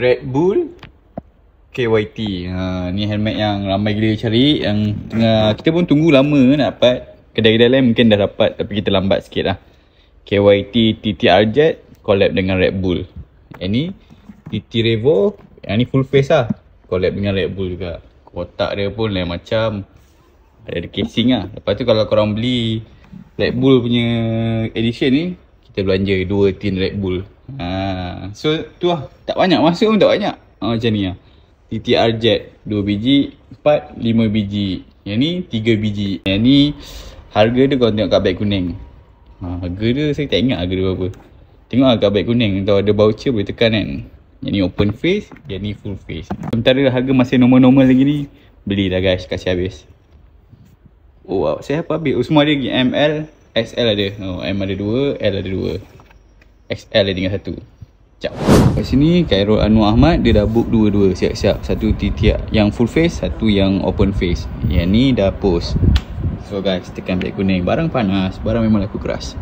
Red Bull KYT. Ni helmet yang ramai gila cari, yang tengah kita pun tunggu lama nak dapat. Kedai-kedai lain mungkin dah dapat tapi kita lambat sikit lah. KYT TTR Jet collab dengan Red Bull. Yang ni TT Revo, yang ni full face lah, collab dengan Red Bull juga. Kotak dia pun lain macam, ada casing lah. Lepas tu kalau korang beli Red Bull punya edition ni, kita belanja 2 tin Red Bull. So tu lah, tak banyak masuk pun tak banyak. Macam ni lah. TTR Jet 2 biji, 4, 5 biji. Yang ni 3 biji. Yang ni harga dia korang tengok kat beg kuning. Harga dia saya tak ingat harga dia berapa. Tengok lah kat beg kuning, kalau ada voucher boleh tekan kan. Yang ni open face, yang ni full face. Sementara harga masih normal-normal lagi ni, belilah guys, kasih habis. Oh wow, saya apa habis? Oh, semua ada lagi. ML, XL ada. M ada 2, L ada 2. XL ada tinggal 1. Sekejap. Kat sini Khairul Anwar Ahmad, dia dah book dua-dua siap-siap. Satu TTR yang full face, satu yang open face. Yang ni dah post. So guys, tekan beg kuning. Barang panas, barang memang laku keras.